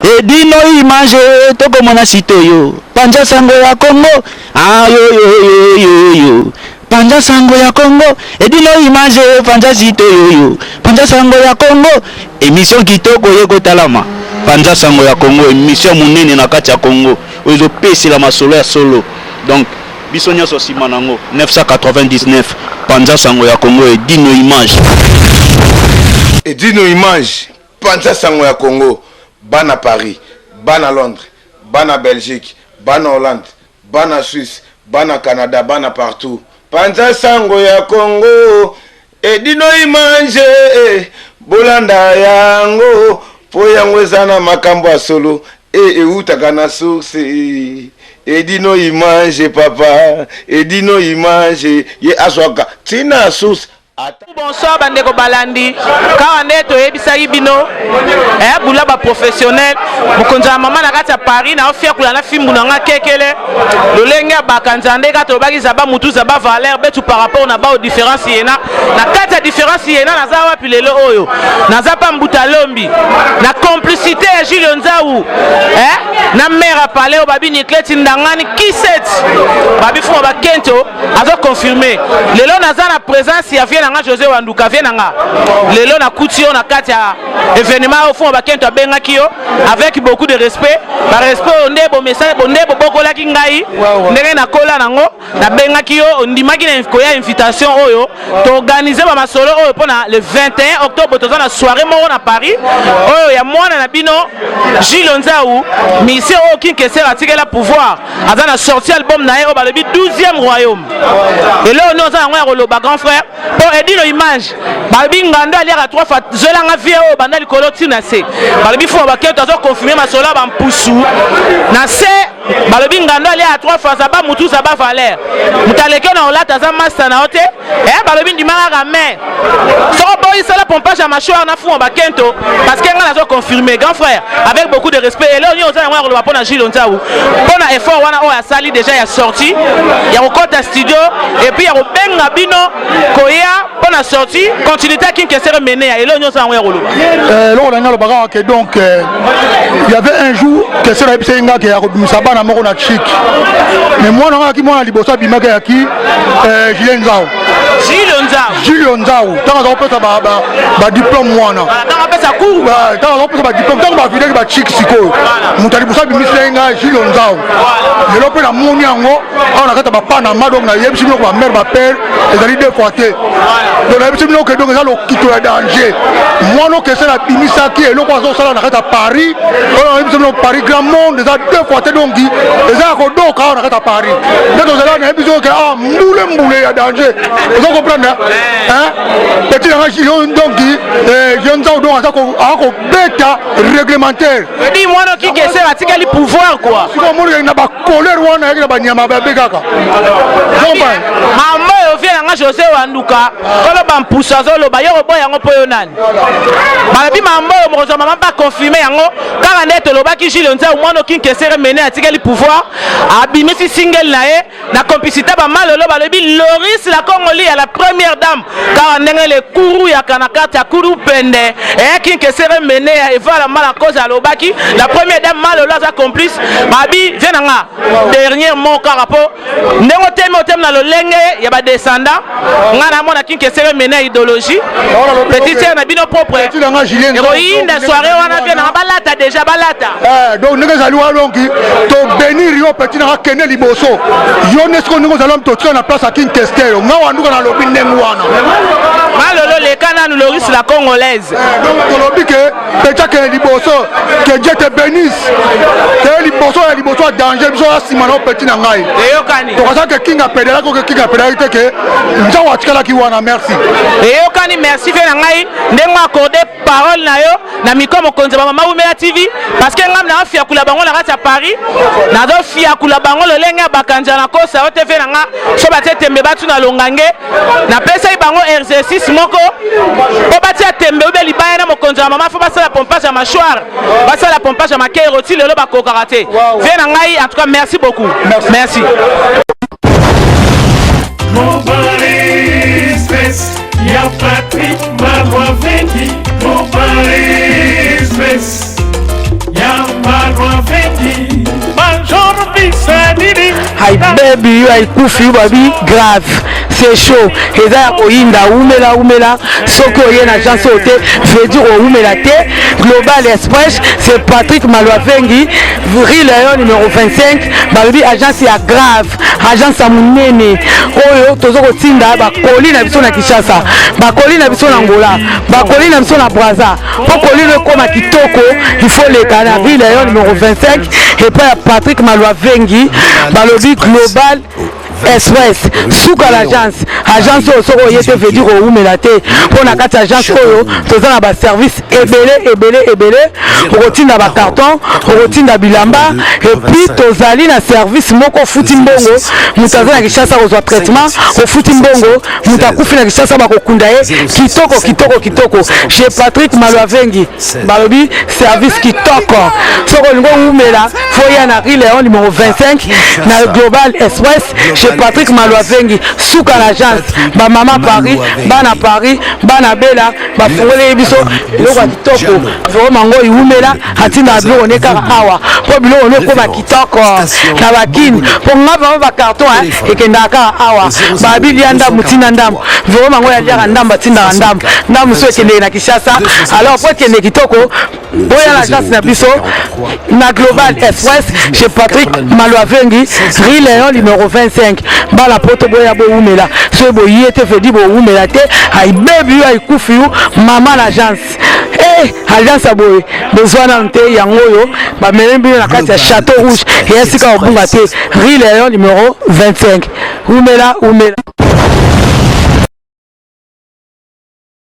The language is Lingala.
Edino image toko mona sitoyo panja sango ya Congo yo panja sango ya Congo edino image panja sitoyo panja sango ya Congo émission kitoko yeko talama panja sango ya Congo émission munene na kati ya Congo ozo pesi la masolo ya solo donc biso nyonso sima nango 999 panja sango ya Congo edino image panja sango ya Congo bana Paris, bana Londres, bana Belgique, bana Hollande, bana Suisse, bana Canada, bana partout. Panza sango ya Congo, edino image, bolanda yango, po yango zana makambo ya solo, utaka na source. Edino image papa, edino image, ye aswaka, tina source. Bonsoir bandeko balandi kawa ndeto yebisa ibino bula ba professionnel mukonza mama na kati ya Paris na ofia kula na fimbu na nga kekele lolenge bakanzande kato baki zaba mutu zaba valeur betu par rapport na ba o différence yena na kati ya différence yena naza wapi lelo oyo naza pa mbuta lombi na complicité ya Julio Nzawu na mère paleo babi Nikleti ndangani kiset babi fuma ba kento azo confirmer lelo naza na présence ya nga José Wanduka vient nga lelo na kutio na kati ya événement au fond bakento benga kio avec beaucoup de respect par respect ondebo message ondebo bokola ki ngai ndenge na kola nango na benga kio ndimaki na koya invitation oyo to organiser ba masolo oyo pona le 21 octobre to na soirée moko na Paris oyo ya mwana na bino Julio Nzawu mission au kinkesera tikela pouvoir azana sorti album na yo balobi 12e royaume et là on a ngwa roloba grand frère pour edino image balobi ngando ali à 3 fois zelanga vie o banda likolo tina se balobi fo baketo azo confirmer masolo ba mpusu na se balobi ngando ali à 3 fois zaba mutu zaba valeur mutaleke na olata za master na ote balobi ndimanga ka mais so boy sala pompage à mâchoire na fo bakento parce que ngana azo confirmer grand frère avec beaucoup de respect et là on a ngwa roloba pona Julio Nzawu pona effort wana o ya sali déjà ya sorti ya kokota studio et puis ya kobenga bino koya pour la sortie continuité qui s'est mené à Elonio Sanwérolo. Donc il y avait un jour que c'est la Psenga qui a Sabana Morona Chic. Mais moi on a qui moi libosa bimaka qui Julio Nzawu. Julio Nzawu. Tant on peut ça ba diplôme moi non. Tant on peut ça cours. Tant on peut ça diplôme tant on va vider ba chic siko. Mutali bosa bimisenga Julio Nzawu. Le lope na moni yango on a kata ba pana madong na yebisi no ba mère ba père et ali deux fois. Donc la personne qui donc ça le quitte le danger. Moi non que c'est la bimisa qui est le poisson ça on a à Paris. On a besoin de Paris grand monde déjà deux fois donc déjà ko donc on a à Paris. Donc là on a besoin que moule il y a danger. Vous comprenez hein? Petit dans donc jeune ça donc ça ko bêta réglementaire. Dis moi non qui que c'est la le pouvoir quoi. Si on a ba colère on a ba nyama ba bekaka. Maman vient nga José Wanduka kolo bampusa zolo ba yoro boya ngo poyo nani balabi mambo mozo mama pas confirmer yango kala neto lobaki Julio Nzawu mwana kinkesere mené atikeli pouvoir abimisi single nae na complicité ba malolo balobi Loris la Congolais à la première dame kala ndenge le kuru ya kanakata kuru pende kinkesere mené eva la mala cause à lobaki la première dame malolo za complice babi venanga dernier mot karapo ndengo teme na lolenge ya ba descendant ngana mona kinkesere mené idéologie petit sœur na bino propre héroïne de soirée wana bien na balata déjà balata donc nous allons alors to bénir yo petit na kene liboso yo nesko nous allons to tia na place à kinkestere ngawa nduka na lobi ndengu wana malolo le kana nous Loris la congolaise donc lobi que petit que liboso que Dieu te bénisse que liboso danger biso simano petit na ngai eyokani to ça que kinga pedala ko kinga pedala que nzawa atikala ki wana merci eyokani merci fe na ngai ndengo accorder parole na yo na mikomo konza mama Umela TV parce que ngam na afia kula bango na kati ya Paris na do fia kula bango lolenge bakanja na kosa o TV na nga so batie tembe batu na longange na pesa ibango exercice moko po batia tembe ube libaya na mokonza mama fo basala pompage à mâchoire basala pompage à makero ti lelo bakoka raté fe na ngai en tout cas merci beaucoup merci. Y'a Patrick Marois Vendi, mon Paris Express. Y'a aibebi yo aikufi yo babi grave c'est chaud eza ya koyinda umela soki oye na agence oyo te veut dire oumela te. Global Express c'est Patrick Malwavengi rue Léon numéro 25 balobi agence ya grave agence ya monene oyo tozo kotinda bakoli na biso na Kinshasa bakoli na biso na Angola bakoli na biso na Brazza po kolino ekoma kitoko il faut leka na rue Léon numéro 25 et puis Patrick Malwavengi balobi Global Express suka l'agence oyo soko oye te veut dire oumela te mpo na kati agence oyo toza na baservice ebele okotinda bacarton okotinda bilamba epuis tozali na service moko ofuti mbongo moto aza na Kinshasa kozwa traitement ofuti mbongo moto akufi na Kinshasa bakokunda ye kitoko chez Patrick Malwavengi balobi service kitoko soko olingo oumela foya na rue Léon numéro 25 na Global Express Patrick Malwavengi suka l'agence ba mama Paris bana bela ba fongole biso eloko kitoko vraiment ngo iumela atinda bilo oneka awa po bilo oneko ba kitoko na bakini po ngaba ba carton ekenda ka awa ba bilianda mutina ndam vraiment ngo ya lia ndamba tinda ndam so ekende na Kinshasa alors po ekende kitoko boya l'agence na biso na Global Express chez Patrick Malwavengi rue Léon numéro 25 bala poto boya bo umela so bo yete fedi bo umela te ay baby ay kufi mama l'agence agence aboye besoin nte yango yo ba melembi na kati ya Château Rouge et esika obunga te rue Léon numéro 25 umela